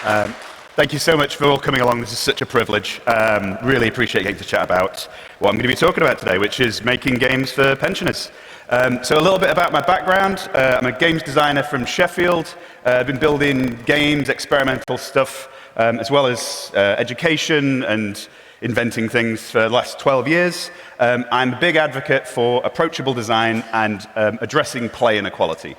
Um, Thank you so much for all coming along. This is such a privilege. Really appreciate getting to chat about what I'm going to be talking about today, which is making games for pensioners. So a little bit about my background. I'm a games designer from Sheffield. I've been building games, experimental stuff, as well as education and inventing things for the last 12 years. I'm a big advocate for approachable design and addressing play inequality.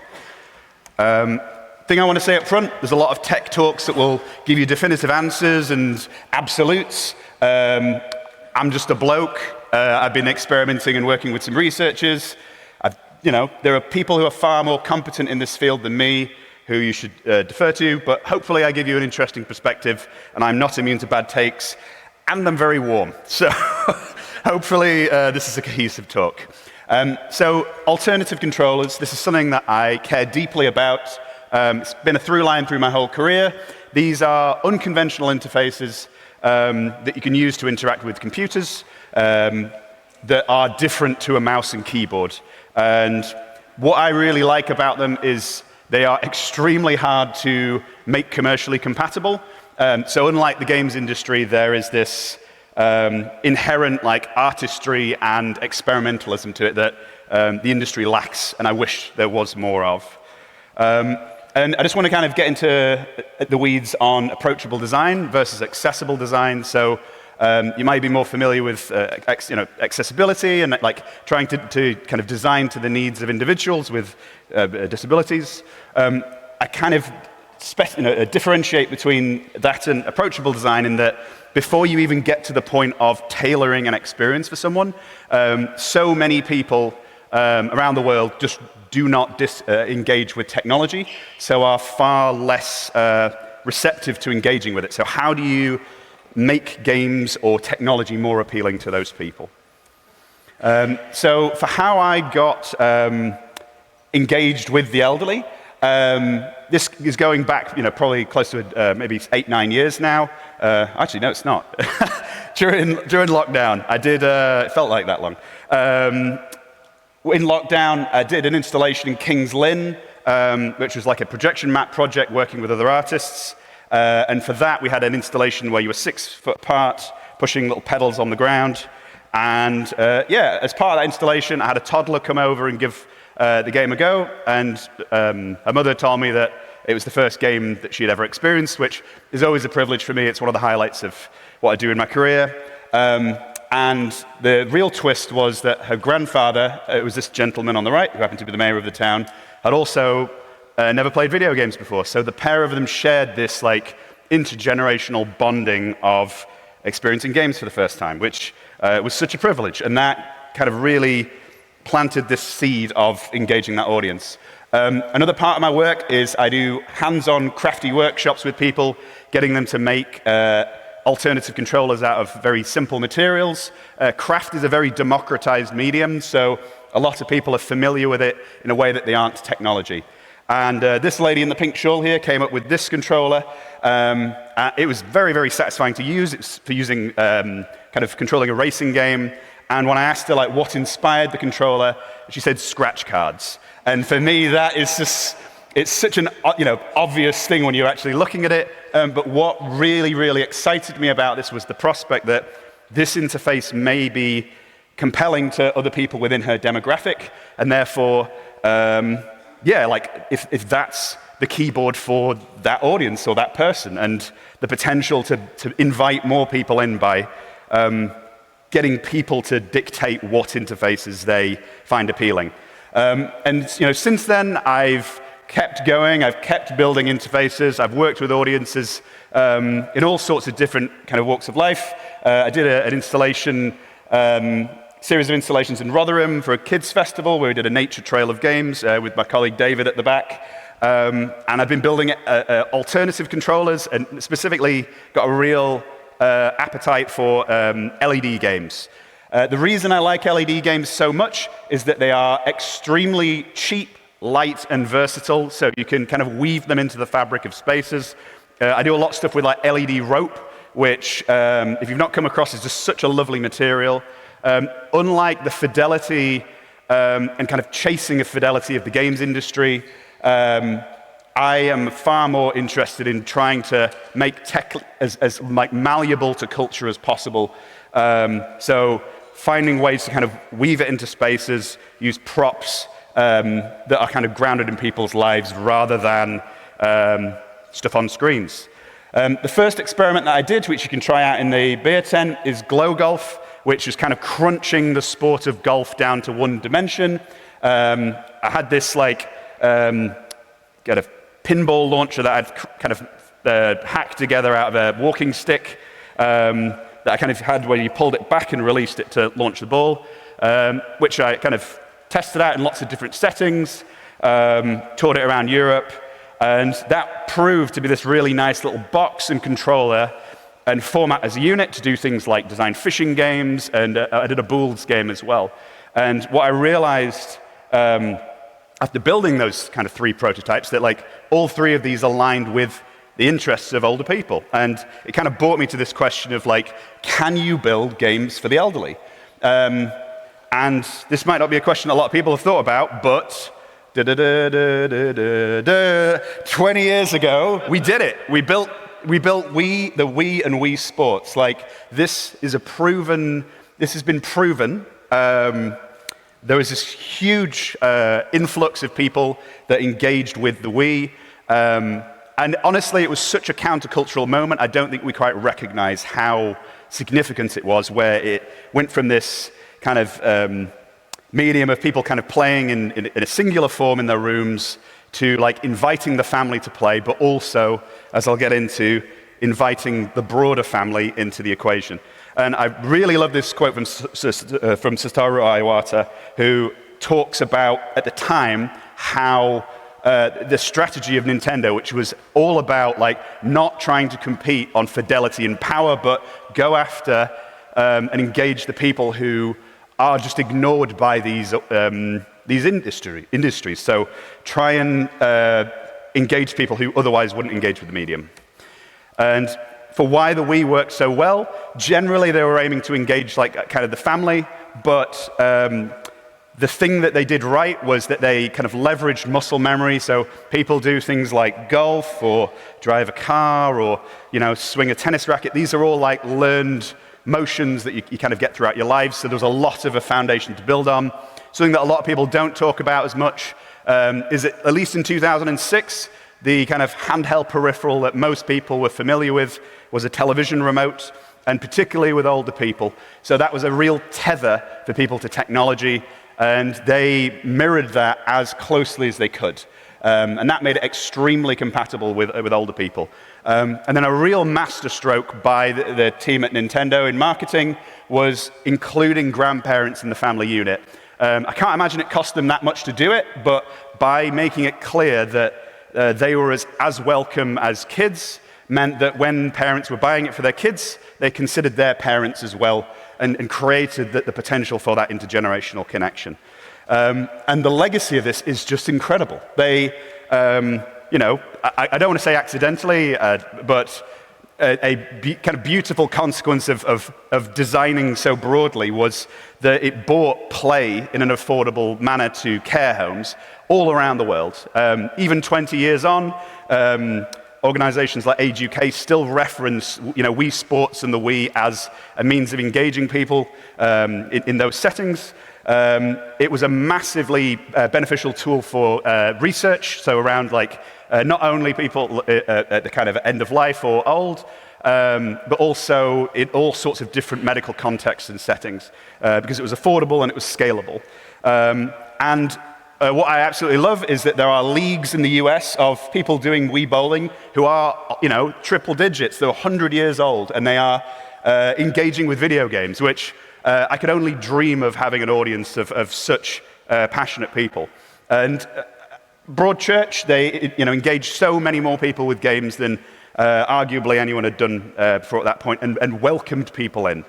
Thing I want to say up front, there's a lot of tech talks that will give you definitive answers and absolutes. I'm just a bloke. I've been experimenting and working with some researchers. There are people who are far more competent in this field than me who you should defer to, but hopefully I give you an interesting perspective, and I'm not immune to bad takes, and I'm very warm. So hopefully this is a cohesive talk. So alternative controllers, this is something that I care deeply about. It's been a through line through my whole career. These are unconventional interfaces that you can use to interact with computers that are different to a mouse and keyboard. And what I really like about them is they are extremely hard to make commercially compatible. So unlike the games industry, there is this inherent artistry and experimentalism to it that the industry lacks, and I wish there was more of. And I just want to kind of get into the weeds on approachable design versus accessible design. So you might be more familiar with accessibility and trying to kind of design to the needs of individuals with disabilities. I kind of differentiate between that and approachable design in that before you even get to the point of tailoring an experience for someone, so many people around the world just do not engage with technology, so are far less receptive to engaging with it. So how do you make games or technology more appealing to those people? So for how I got engaged with the elderly, this is going back, probably close to maybe 8-9 years now. Actually, no, it's not. during lockdown, I did. It felt like that long. In lockdown, I did an installation in King's Lynn, which was like a projection map project working with other artists. And for that, we had an installation where you were 6 foot apart, pushing little pedals on the ground. And as part of that installation, I had a toddler come over and give the game a go. And her mother told me that it was the first game that she'd ever experienced, which is always a privilege for me. It's one of the highlights of what I do in my career. And the real twist was that her grandfather, it was this gentleman on the right, who happened to be the mayor of the town, had also never played video games before. So the pair of them shared this intergenerational bonding of experiencing games for the first time, which was such a privilege. And that kind of really planted this seed of engaging that audience. Another part of my work is I do hands-on crafty workshops with people, getting them to make alternative controllers out of very simple materials. Craft is a very democratized medium, so a lot of people are familiar with it in a way that they aren't technology. And this lady in the pink shawl here came up with this controller. It was very, very satisfying to use. It's for using kind of controlling a racing game. And when I asked her what inspired the controller, she said scratch cards. And for me, that is just, it's such an obvious thing when you're actually looking at it. But what really, really excited me about this was the prospect that this interface may be compelling to other people within her demographic, and therefore, if that's the keyboard for that audience or that person, and the potential to invite more people in by getting people to dictate what interfaces they find appealing. Since then, I've kept going, I've kept building interfaces, I've worked with audiences in all sorts of different kind of walks of life. I did an installation, series of installations in Rotherham for a kids festival where we did a nature trail of games with my colleague David at the back. And I've been building alternative controllers and specifically got a real appetite for LED games. The reason I like LED games so much is that they are extremely cheap, light and versatile, so you can kind of weave them into the fabric of spaces. I do a lot of stuff with LED rope, which if you've not come across is just such a lovely material. Unlike the fidelity and kind of chasing of fidelity of the games industry, I am far more interested in trying to make tech as like malleable to culture as possible. So finding ways to kind of weave it into spaces, use props that are kind of grounded in people's lives rather than stuff on screens. The first experiment that I did, which you can try out in the beer tent, is Glow Golf, which is kind of crunching the sport of golf down to one dimension. I had this like kind of pinball launcher that I'd kind of hacked together out of a walking stick that I kind of had where you pulled it back and released it to launch the ball, which I kind of tested out in lots of different settings, toured it around Europe, and that proved to be this really nice little box and controller and format as a unit to do things like design fishing games, and I did a Bools game as well. And what I realized after building those kind of 3 prototypes, that like all 3 of these aligned with the interests of older people. And it kind of brought me to this question of like, can you build games for the elderly? And this might not be a question a lot of people have thought about, but 20 years ago, we did it. We built the Wii and Wii Sports. Like, this has been proven. There was this huge influx of people that engaged with the Wii. And honestly, it was such a countercultural moment, I don't think we quite recognize how significant it was, where it went from this kind of medium of people kind of playing in a singular form in their rooms to like inviting the family to play, but also, as I'll get into, inviting the broader family into the equation. And I really love this quote from Satoru Iwata, who talks about, at the time, how the strategy of Nintendo, which was all about like not trying to compete on fidelity and power, but go after and engage the people who are just ignored by these industries. So try and engage people who otherwise wouldn't engage with the medium. And for why the Wii worked so well, generally they were aiming to engage like kind of the family, but the thing that they did right was that they kind of leveraged muscle memory. So people do things like golf or drive a car or, you know, swing a tennis racket. These are all like learned motions that you kind of get throughout your lives. So there's a lot of a foundation to build on. Something that a lot of people don't talk about as much is that, at least in 2006, the kind of handheld peripheral that most people were familiar with was a television remote, and particularly with older people. So that was a real tether for people to technology, and they mirrored that as closely as they could. And that made it extremely compatible with older people. And then a real masterstroke by the team at Nintendo in marketing was including grandparents in the family unit. I can't imagine it cost them that much to do it, but by making it clear that they were as welcome as kids meant that when parents were buying it for their kids, they considered their parents as well, and created the potential for that intergenerational connection. And the legacy of this is just incredible. They, you know, I don't want to say accidentally, but kind of beautiful consequence of designing so broadly was that it brought play in an affordable manner to care homes all around the world. Even 20 years on, organizations like Age UK still reference, you know, Wii Sports and the Wii as a means of engaging people in those settings. It was a massively beneficial tool for research, so around like not only people at the kind of end of life or old, but also in all sorts of different medical contexts and settings, because it was affordable and it was scalable. What I absolutely love is that there are leagues in the US of people doing Wii bowling who are, you know, triple digits. They're 100 years old, and they are engaging with video games, which I could only dream of having an audience of such passionate people. And Broadchurch, they, you know, engaged so many more people with games than arguably anyone had done before at that point, and welcomed people in.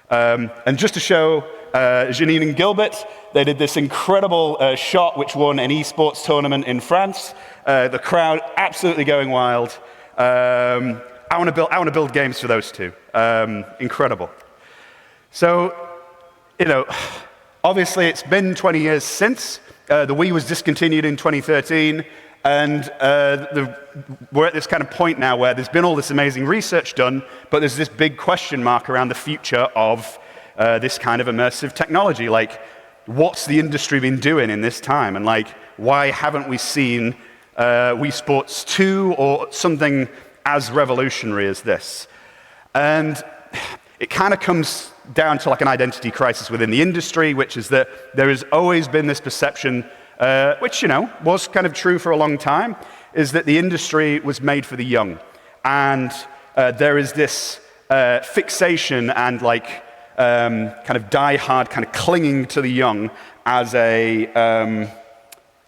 And just to show Janine and Gilbert, they did this incredible shot which won an esports tournament in France. The crowd absolutely going wild. I want to build games for those two. Incredible. So, you know, obviously it's been 20 years since. The Wii was discontinued in 2013. And we're at this kind of point now where there's been all this amazing research done, but there's this big question mark around the future of this kind of immersive technology. Like, what's the industry been doing in this time? And like, why haven't we seen Wii Sports 2 or something as revolutionary as this? And it kind of comes down to like an identity crisis within the industry, which is that there has always been this perception, which, you know, was kind of true for a long time, is that the industry was made for the young. And there is this fixation and like kind of die-hard kind of clinging to the young as an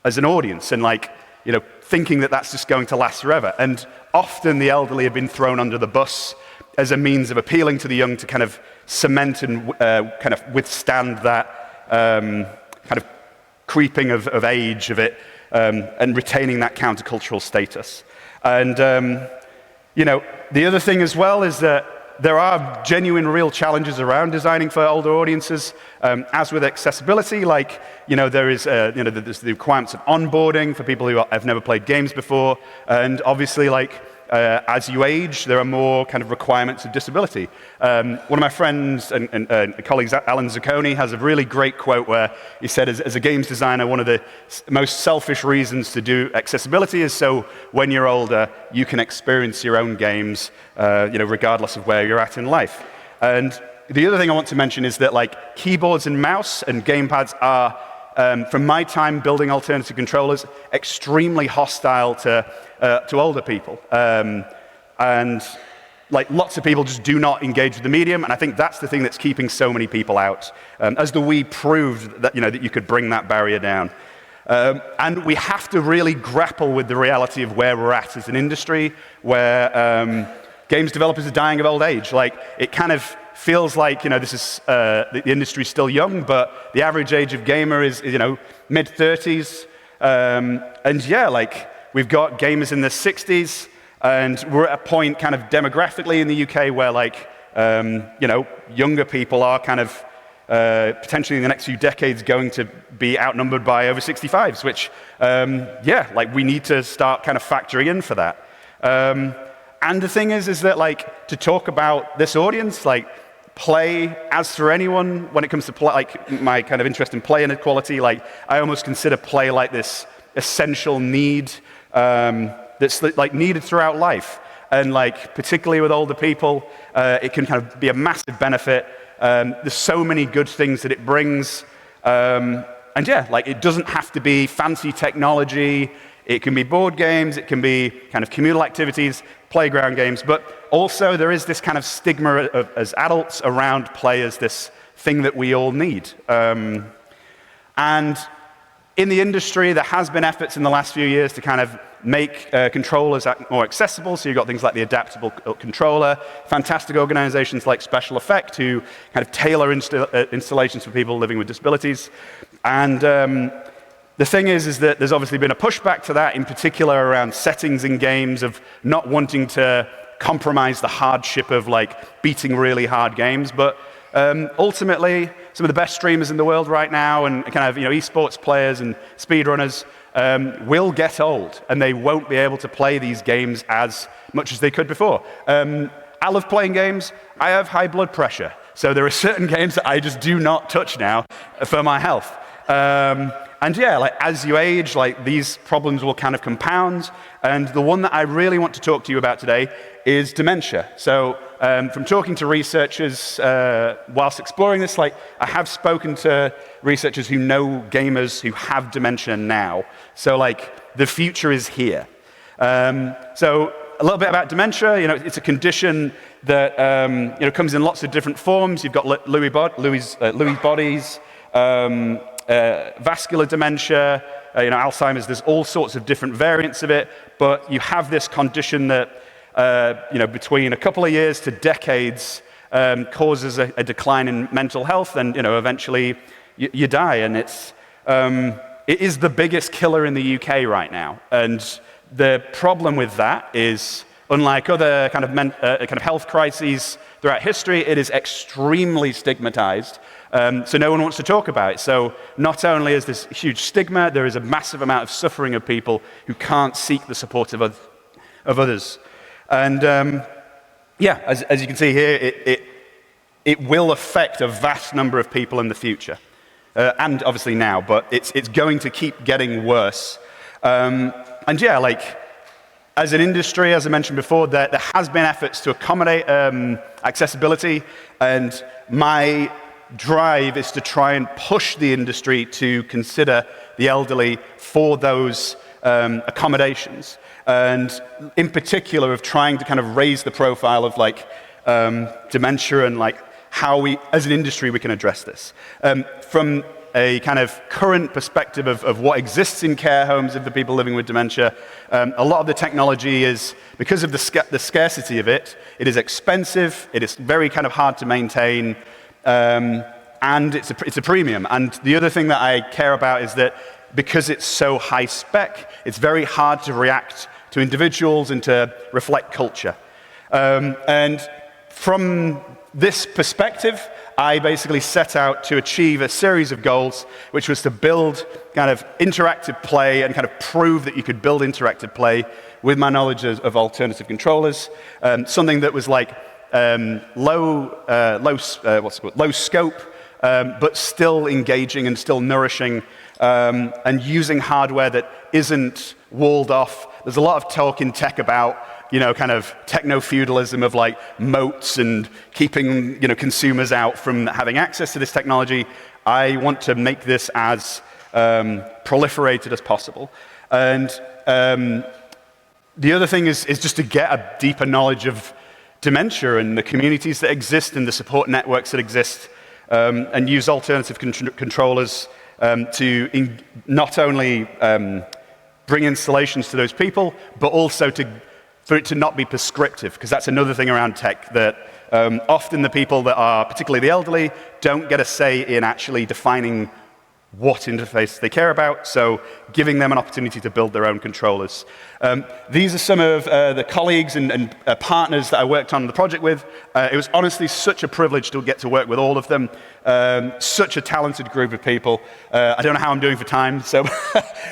audience, and like, you know, thinking that that's just going to last forever. And often the elderly have been thrown under the bus as a means of appealing to the young to kind of cement and kind of withstand that kind of creeping of age of it, and retaining that countercultural status. And, you know, the other thing as well is that there are genuine, real challenges around designing for older audiences. As with accessibility, like, you know, there is, you know, there's the requirements of onboarding for people who have never played games before, and obviously, like, as you age, there are more kind of requirements of disability. One of my friends and colleagues, Alan Zacconi, has a really great quote where he said, as a games designer, one of the most selfish reasons to do accessibility is so when you're older, you can experience your own games, you know, regardless of where you're at in life. And the other thing I want to mention is that, like, keyboards and mouse and gamepads are, from my time building alternative controllers, extremely hostile to older people. And like, lots of people just do not engage with the medium, and I think that's the thing that's keeping so many people out. As the Wii proved that, you know, that you could bring that barrier down. And we have to really grapple with the reality of where we're at as an industry, where games developers are dying of old age. Like, it kind of feels like, you know, this is the industry's still young, but the average age of gamer is, you know, mid-30s. And yeah, like, we've got gamers in their 60s, and we're at a point kind of demographically in the UK where, like, you know, younger people are kind of potentially in the next few decades going to be outnumbered by over 65s, which, yeah, like, we need to start kind of factoring in for that. And the thing is that, like, to talk about this audience, like, play, as for anyone, when it comes to play, like, my kind of interest in play inequality, like, I almost consider play like this essential need that's like needed throughout life. And like, particularly with older people, it can kind of be a massive benefit. There's so many good things that it brings. And yeah, like, it doesn't have to be fancy technology. It can be board games, it can be kind of communal activities, playground games, but also there is this kind of stigma as adults around play as this thing that we all need. And in the industry, there has been efforts in the last few years to kind of make controllers more accessible. So you've got things like the Adaptable Controller, fantastic organizations like Special Effect who kind of tailor installations for people living with disabilities. And the thing is that there's obviously been a pushback to that, in particular around settings in games, of not wanting to compromise the hardship of, like, beating really hard games. But ultimately, some of the best streamers in the world right now, and kind of, you know, esports players and speedrunners, will get old, and they won't be able to play these games as much as they could before. I love playing games. I have high blood pressure, so there are certain games that I just do not touch now for my health. And yeah, like, as you age, like, these problems will kind of compound. And the one that I really want to talk to you about today is dementia. So from talking to researchers whilst exploring this, like, I have spoken to researchers who know gamers who have dementia now. So, like, the future is here. So a little bit about dementia. You know, it's a condition that you know, comes in lots of different forms. You've got Lewy bodies, vascular dementia, you know, Alzheimer's. There's all sorts of different variants of it, but you have this condition that, you know, between a couple of years to decades, causes a decline in mental health, and, you know, eventually you die. And it is the biggest killer in the UK right now. And the problem with that is Unlike other kind of health crises throughout history, it is extremely stigmatized, so no one wants to talk about it. So not only is this huge stigma, there is a massive amount of suffering of people who can't seek the support of others. And yeah, as you can see here, it will affect a vast number of people in the future, and obviously now, but it's going to keep getting worse. And yeah, like, as an industry, as I mentioned before, there has been efforts to accommodate accessibility, and my drive is to try and push the industry to consider the elderly for those accommodations, and in particular of trying to kind of raise the profile of like dementia and like how we, as an industry, we can address this. From a kind of current perspective of what exists in care homes of the people living with dementia, a lot of the technology is, because of the scarcity of it, it is expensive, it is very kind of hard to maintain, and it's a premium. And the other thing that I care about is that because it's so high spec, it's very hard to react to individuals and to reflect culture. And from this perspective, I basically set out to achieve a series of goals, which was to build kind of interactive play and kind of prove that you could build interactive play with my knowledge of alternative controllers. Something that was like low scope, but still engaging and still nourishing, and using hardware that isn't walled off. There's a lot of talk in tech about, you know, kind of techno-feudalism of like moats and keeping, you know, consumers out from having access to this technology. I want to make this as proliferated as possible. And the other thing is just to get a deeper knowledge of dementia and the communities that exist and the support networks that exist, and use alternative controllers to not only bring installations to those people, but also for it to not be prescriptive, because that's another thing around tech, that often the people that are, particularly the elderly, don't get a say in actually defining what interface they care about, so giving them an opportunity to build their own controllers. These are some of the colleagues and partners that I worked on the project with. It was honestly such a privilege to get to work with all of them. Such a talented group of people. I don't know how I'm doing for time, so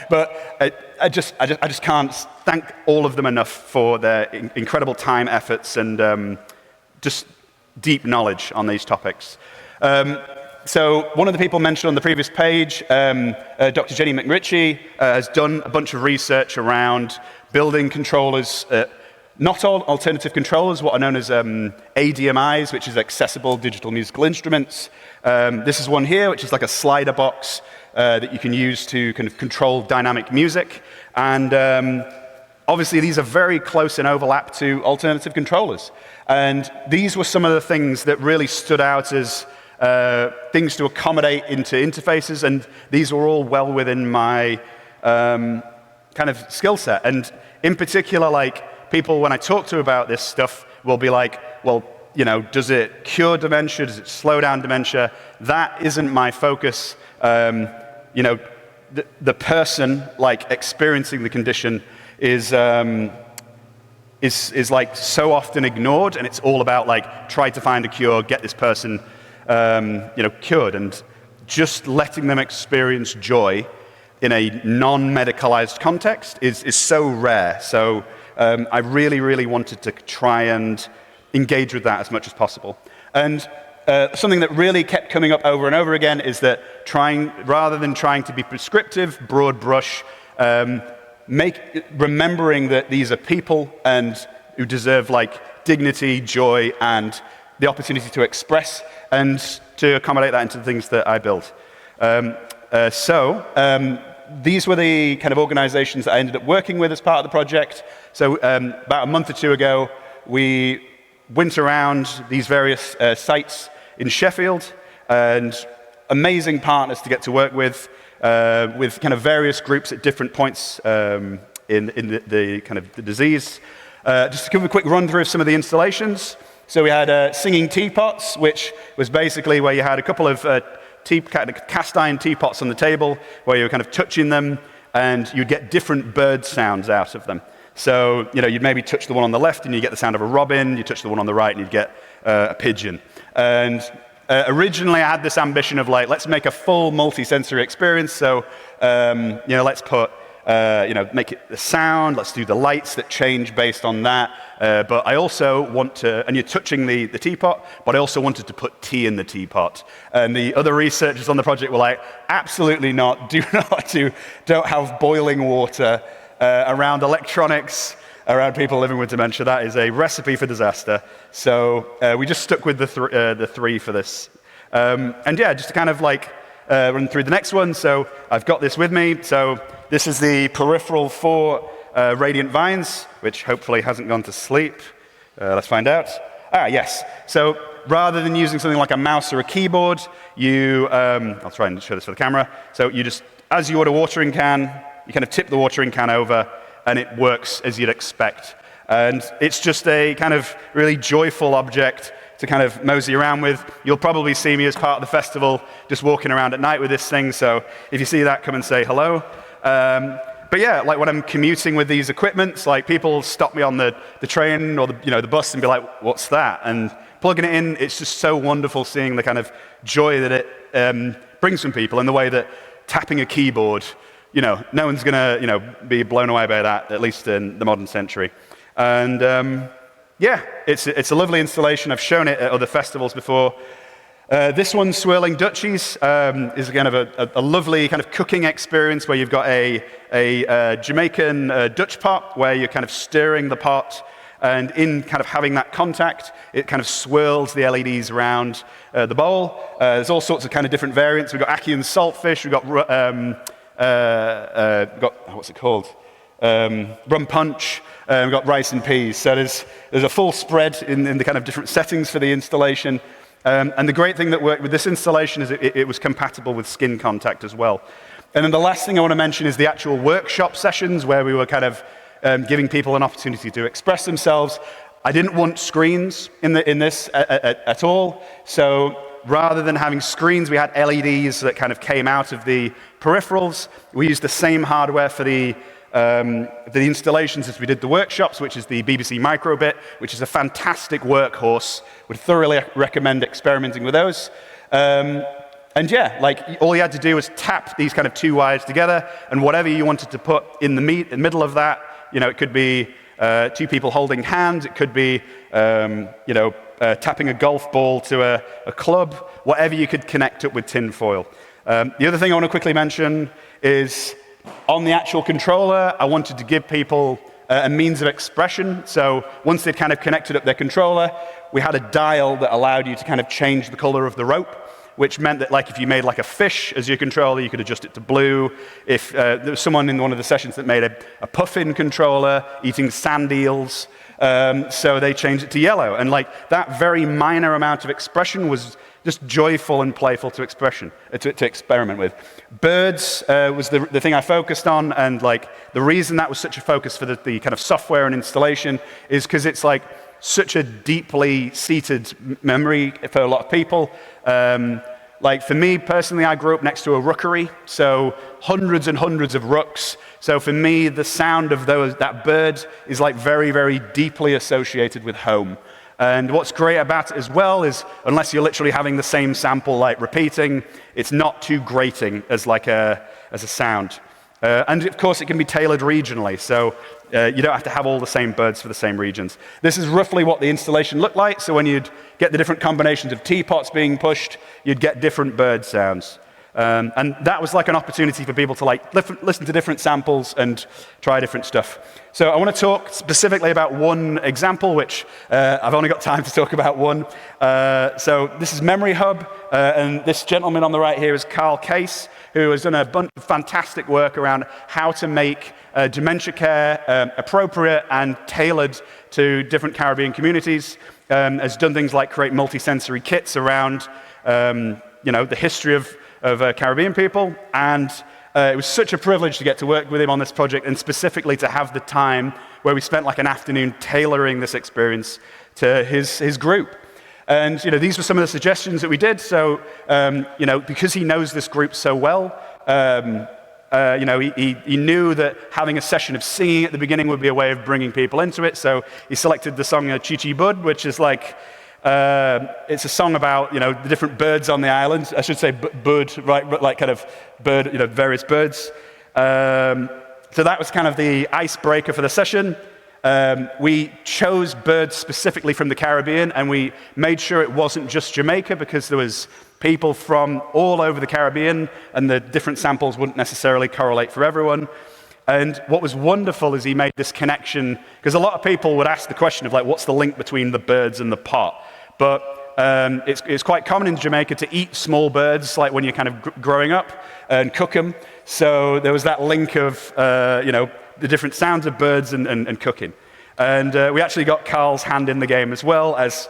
but I just can't thank all of them enough for their incredible time, efforts, and just deep knowledge on these topics. So one of the people mentioned on the previous page, Dr. Jenny McRitchie, has done a bunch of research around building controllers, not all alternative controllers, what are known as ADMIs, which is accessible digital musical instruments. This is one here, which is like a slider box that you can use to kind of control dynamic music. And obviously these are very close in overlap to alternative controllers. And these were some of the things that really stood out as things to accommodate into interfaces, and these were all well within my kind of skill set. And in particular, like, people, when I talk to about this stuff, will be like, well, you know, does it cure dementia? Does it slow down dementia? That isn't my focus. You know, the person, like, experiencing the condition is like so often ignored, and it's all about like try to find a cure, get this person you know, cured, and just letting them experience joy in a non-medicalized context is so rare. So I really, really wanted to try and engage with that as much as possible. And something that really kept coming up over and over again is that rather than trying to be prescriptive, broad brush, remembering that these are people and who deserve like dignity, joy, and the opportunity to express and to accommodate that into the things that I build. These were the kind of organizations that I ended up working with as part of the project. So about a month or two ago, we went around these various sites in Sheffield, and amazing partners to get to work with kind of various groups at different points in the kind of the disease. Just to give a quick run through of some of the installations. So we had singing teapots, which was basically where you had a couple of cast iron teapots on the table, where you were kind of touching them, and you'd get different bird sounds out of them. So, you'd maybe touch the one on the left and you get the sound of a robin, you touch the one on the right and you'd get a pigeon. And originally I had this ambition of let's make a full multi-sensory experience. So, let's put, make it the sound, let's do the lights that change based on that. But I also want to, and you're touching the teapot, but I also wanted to put tea in the teapot. And the other researchers on the project were like, absolutely not, don't have boiling water around electronics, around people living with dementia. That is a recipe for disaster. So we just stuck with the three for this. And yeah, just to kind of run through the next one. So I've got this with me. So this is the peripheral for Radiant Vines, which hopefully hasn't gone to sleep. Let's find out. Yes. So rather than using something like a mouse or a keyboard, I'll try and show this for the camera. So you just, as you would a watering can, you kind of tip the watering can over, and it works as you'd expect. And it's just a kind of really joyful object to kind of mosey around with. You'll probably see me as part of the festival just walking around at night with this thing, so if you see that, come and say hello. But yeah, when I'm commuting with these equipments, people stop me on the train or the bus and be like, what's that? And plugging it in, it's just so wonderful seeing the kind of joy that it brings from people in the way that tapping a keyboard, no one's going to be blown away by that, at least in the modern century. And yeah, it's a lovely installation. I've shown it at other festivals before. This one, Swirling Duchies, is kind of a lovely kind of cooking experience where you've got a Jamaican Dutch pot where you're kind of stirring the pot, and in kind of having that contact, it kind of swirls the LEDs around the bowl. There's all sorts of kind of different variants. We've got ackee and saltfish. We've got what's it called? Rum punch. We've got rice and peas. So there's a full spread in the kind of different settings for the installation. And the great thing that worked with this installation is it was compatible with skin contact as well. And then the last thing I want to mention is the actual workshop sessions where we were kind of giving people an opportunity to express themselves. I didn't want screens in this at all. So rather than having screens, we had LEDs that kind of came out of the peripherals. We used the same hardware for the installations as we did the workshops, which is the BBC Microbit, which is a fantastic workhorse. Would thoroughly recommend experimenting with those. And yeah, all you had to do was tap these kind of two wires together, and whatever you wanted to put in the middle of that, it could be two people holding hands, it could be tapping a golf ball to a club, whatever you could connect up with tin foil. The other thing I want to quickly mention is on the actual controller, I wanted to give people a means of expression. So once they'd kind of connected up their controller, we had a dial that allowed you to kind of change the color of the rope, which meant that if you made a fish as your controller, you could adjust it to blue. If there was someone in one of the sessions that made a puffin controller eating sand eels, so they changed it to yellow. And that very minor amount of expression was just joyful and playful to experiment with. Birds was the thing I focused on, and the reason that was such a focus for the kind of software and installation is because it's such a deeply seated memory for a lot of people. For me personally, I grew up next to a rookery, so hundreds and hundreds of rooks. So for me, the sound of that bird is very, very deeply associated with home. And what's great about it as well is, unless you're literally having the same sample repeating, it's not too grating as a sound. And of course, it can be tailored regionally, so you don't have to have all the same birds for the same regions. This is roughly what the installation looked like. So when you'd get the different combinations of teapots being pushed, you'd get different bird sounds. And that was an opportunity for people to listen to different samples and try different stuff. So I want to talk specifically about one example, which I've only got time to talk about one. So this is Memory Hub, and this gentleman on the right here is Carl Case, who has done a bunch of fantastic work around how to make dementia care appropriate and tailored to different Caribbean communities. Has done things like create multi-sensory kits around the history of Caribbean people, and it was such a privilege to get to work with him on this project, and specifically to have the time where we spent an afternoon tailoring this experience to his group. And these were some of the suggestions that we did. So because he knows this group so well, He knew that having a session of singing at the beginning would be a way of bringing people into it, so he selected the song Chi Chi Bud, which is like, it's a song about, the different birds on the island. I should say bud, right, like kind of bird, various birds. So that was kind of the icebreaker for the session. We chose birds specifically from the Caribbean, and we made sure it wasn't just Jamaica, because there was people from all over the Caribbean, and the different samples wouldn't necessarily correlate for everyone. And what was wonderful is he made this connection, because a lot of people would ask the question of, like, what's the link between the birds and the pot? But it's quite common in Jamaica to eat small birds, like when you're kind of growing up, and cook them. So there was that link of, the different sounds of birds and cooking. And we actually got Carl's hand in the game as well, as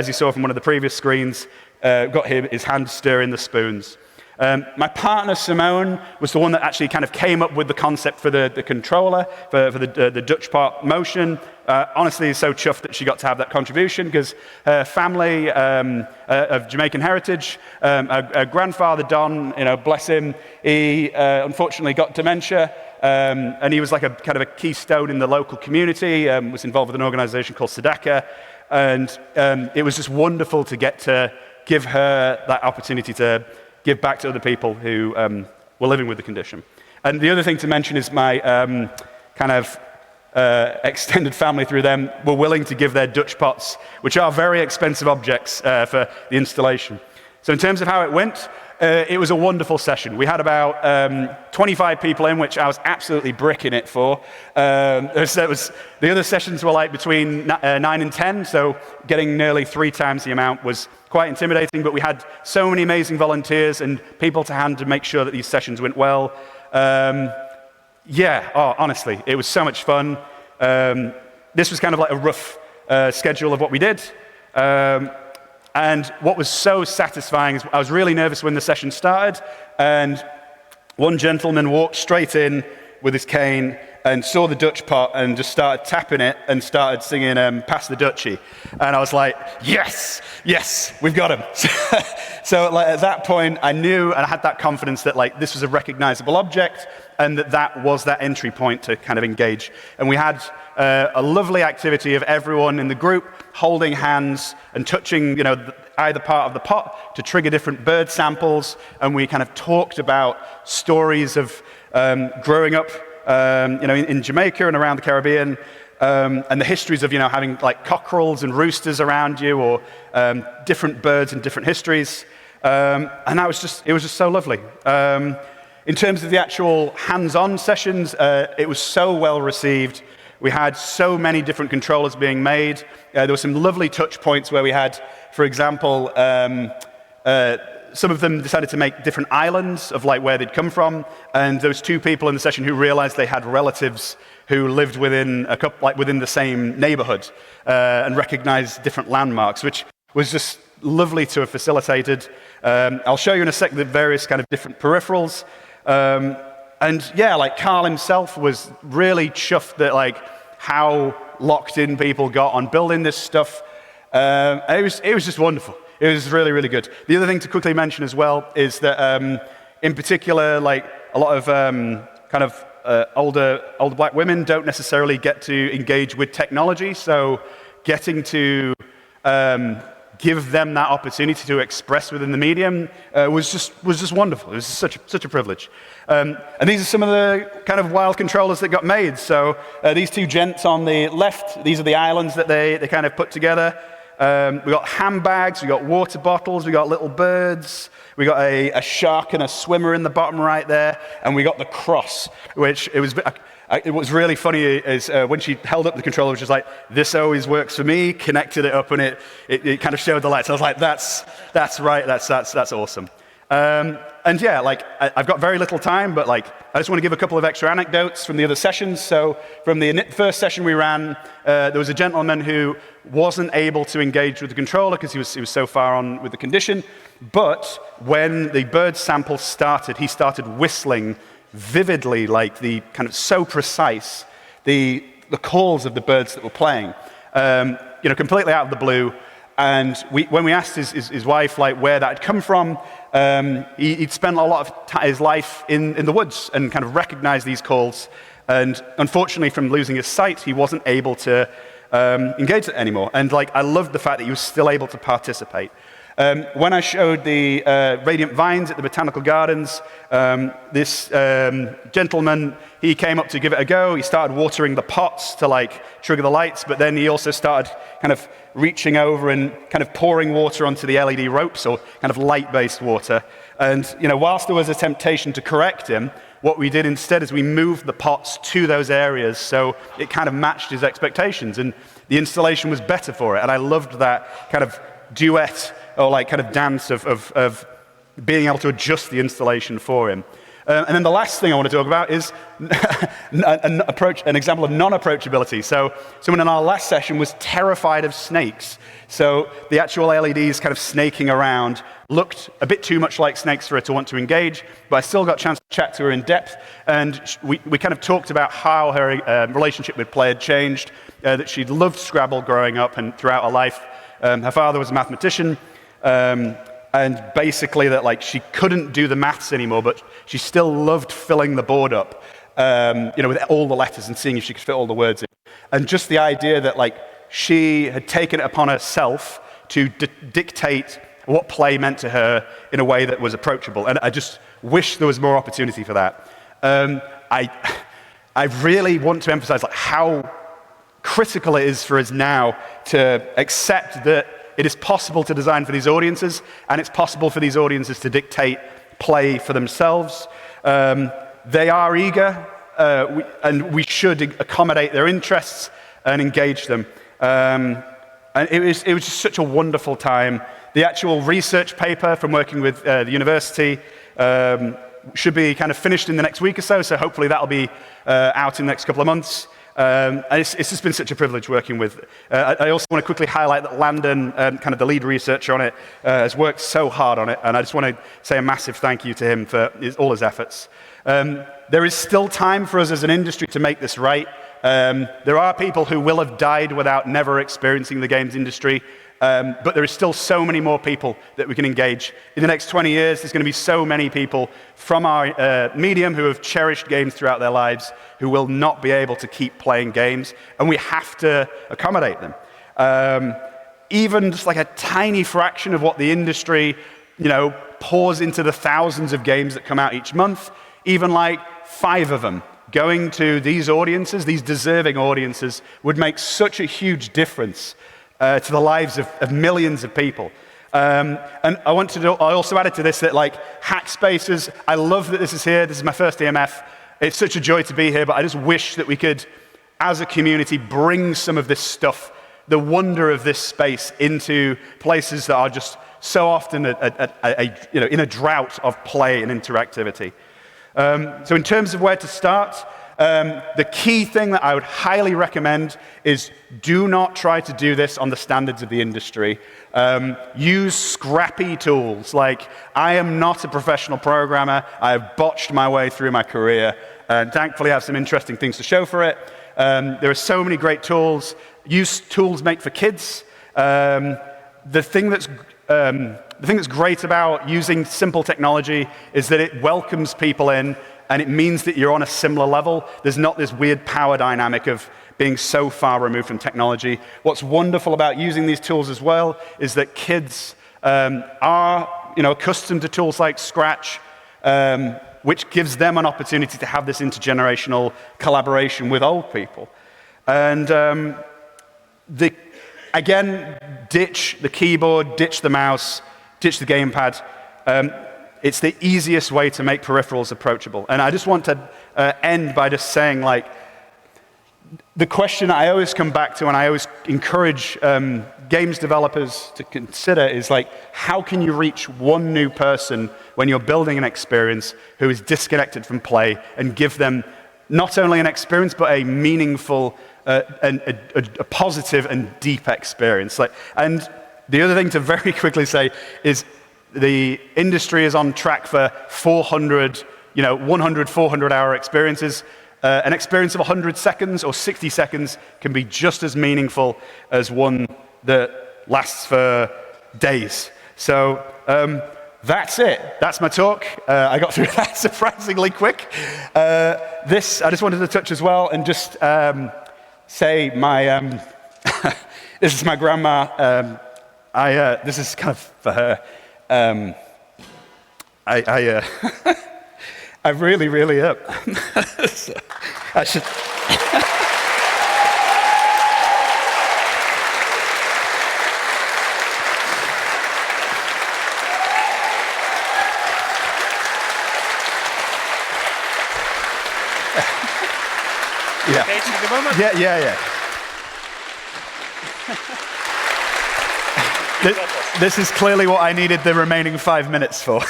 you saw from one of the previous screens, got his hand stirring the spoons. My partner, Simone, was the one that actually kind of came up with the concept for the controller, for the Dutch pot motion. Honestly, is so chuffed that she got to have that contribution, because her family of Jamaican heritage, her grandfather, Don, bless him, he unfortunately got dementia, and he was like a kind of a keystone in the local community, was involved with an organization called Sedaka, and it was just wonderful to get to give her that opportunity to give back to other people who were living with the condition. And the other thing to mention is my extended family through them were willing to give their Dutch pots, which are very expensive objects for the installation. So in terms of how it went, it was a wonderful session. We had about 25 people in, which I was absolutely bricking it for. The other sessions were like between 9 and 10, so getting nearly 3 times the amount was quite intimidating, but we had so many amazing volunteers and people to hand to make sure that these sessions went well. Honestly, it was so much fun. This was kind of like a rough schedule of what we did. And what was so satisfying is I was really nervous when the session started, and one gentleman walked straight in with his cane and saw the Dutch pot and just started tapping it and started singing Pass the Dutchie. And I was like, yes, we've got him. So like, at that point, I knew and I had that confidence that like this was a recognizable object, and that was that entry point to kind of engage. And we had a lovely activity of everyone in the group holding hands and touching, either part of the pot to trigger different bird samples. And we kind of talked about stories of growing up, in Jamaica and around the Caribbean, and the histories of, having like cockerels and roosters around you, or different birds and different histories. And it was just so lovely. In terms of the actual hands-on sessions, it was so well received. We had so many different controllers being made. There were some lovely touch points where we had, for example, some of them decided to make different islands of like where they'd come from, and there was 2 people in the session who realized they had relatives who lived within within the same neighborhood, and recognized different landmarks, which was just lovely to have facilitated. I'll show you in a sec the various kind of different peripherals. Like Carl himself was really chuffed that like how locked in people got on building this stuff. It was just wonderful. It was really, really good. The other thing to quickly mention as well is that in particular, like a lot of older black women don't necessarily get to engage with technology, so getting to give them that opportunity to express within the medium was just wonderful. It was such a privilege. And these are some of the kind of wild controllers that got made. So these 2 gents on the left, these are the islands that they kind of put together. We got handbags, we got water bottles, we got little birds, we got a shark and a swimmer in the bottom right there, and we got the cross, which it was really funny is when she held up the controller, it was just like, this always works for me, connected it up, and it kind of showed the lights. I was like, that's right, that's awesome. I've got very little time, but like, I just want to give a couple of extra anecdotes from the other sessions. So from the first session we ran, there was a gentleman who wasn't able to engage with the controller because he was so far on with the condition. But when the bird sample started, he started whistling vividly, like the kind of so precise, the calls of the birds that were playing, completely out of the blue. And when we asked his wife like where that had come from, he'd spent a lot of his life in the woods and kind of recognized these calls. And unfortunately, from losing his sight, he wasn't able to engage it anymore. And like, I loved the fact that he was still able to participate. When I showed the radiant vines at the botanical gardens, this gentleman, he came up to give it a go. He started watering the pots to like trigger the lights, but then he also started kind of reaching over and kind of pouring water onto the LED ropes, or kind of light-based water. And whilst there was a temptation to correct him, what we did instead is we moved the pots to those areas so it kind of matched his expectations, and the installation was better for it. And I loved that kind of duet, or like kind of dance of being able to adjust the installation for him. And then the last thing I want to talk about is an example of non-approachability. So someone in our last session was terrified of snakes. So the actual LEDs kind of snaking around looked a bit too much like snakes for her to want to engage, but I still got a chance to chat to her in depth, and we kind of talked about how her relationship with play had changed, that she'd loved Scrabble growing up and throughout her life. Her father was a mathematician, and basically that like she couldn't do the maths anymore, but she still loved filling the board up, with all the letters and seeing if she could fit all the words in. And just the idea that like she had taken it upon herself to dictate what play meant to her in a way that was approachable. And I just wish there was more opportunity for that. I really want to emphasize like how critical it is for us now to accept that it is possible to design for these audiences, and it's possible for these audiences to dictate play for themselves. They are eager, and we should accommodate their interests and engage them. And it was just such a wonderful time. The actual research paper from working with the university should be kind of finished in the next week or so, so hopefully that'll be out in the next couple of months. And it's just been such a privilege working with. I also want to quickly highlight that Landon, kind of the lead researcher on it, has worked so hard on it, and I just want to say a massive thank you to him for all his efforts. There is still time for us as an industry to make this right. There are people who will have died without never experiencing the games industry, but there is still so many more people that we can engage. In the next 20 years, there's going to be so many people from our medium who have cherished games throughout their lives who will not be able to keep playing games, and we have to accommodate them. Even just like a tiny fraction of what the industry, pours into the thousands of games that come out each month, even like 5 of them going to these audiences, these deserving audiences, would make such a huge difference to the lives of millions of people. And I also added to this that like Hackspaces, I love that this is here. This is my first EMF. It's such a joy to be here, but I just wish that we could, as a community, bring some of this stuff, the wonder of this space, into places that are just so often in a drought of play and interactivity. So in terms of where to start, the key thing that I would highly recommend is do not try to do this on the standards of the industry. Use scrappy tools. Like, I am not a professional programmer. I have botched my way through my career, and thankfully I have some interesting things to show for it. There are so many great tools. Use tools made for kids. The thing that's great about using simple technology is that it welcomes people in, and it means that you're on a similar level. There's not this weird power dynamic of being so far removed from technology. What's wonderful about using these tools as well is that kids are accustomed to tools like Scratch, which gives them an opportunity to have this intergenerational collaboration with old people. And again, ditch the keyboard, ditch the mouse, ditch the gamepad. It's the easiest way to make peripherals approachable. And I just want to end by just saying, like, the question I always come back to, and I always encourage games developers to consider, is like, how can you reach one new person when you're building an experience who is disconnected from play, and give them not only an experience, but a meaningful, a positive and deep experience. And the other thing to very quickly say is the industry is on track for 400, 400-hour experiences. An experience of 100 seconds or 60 seconds can be just as meaningful as one that lasts for days. So that's it. That's my talk. I got through that surprisingly quick. This I just wanted to touch as well and just say my this is my grandma. This is kind of for her. I really, I should. Yeah. Okay, take a moment. Yeah. This is clearly what I needed the remaining 5 minutes for.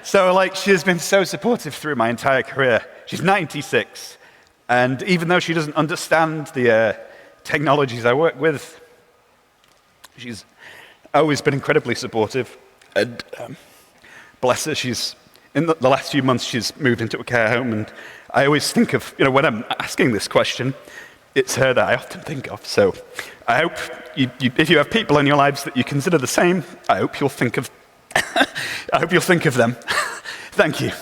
So, like, she has been so supportive through my entire career. She's 96, and even though she doesn't understand the technologies I work with, she's always been incredibly supportive. And bless her, she's in the last few months she's moved into a care home, and I always think of, when I'm asking this question, it's her that I often think of. So I hope if you have people in your lives that you consider the same, I hope you'll think of them. Thank you.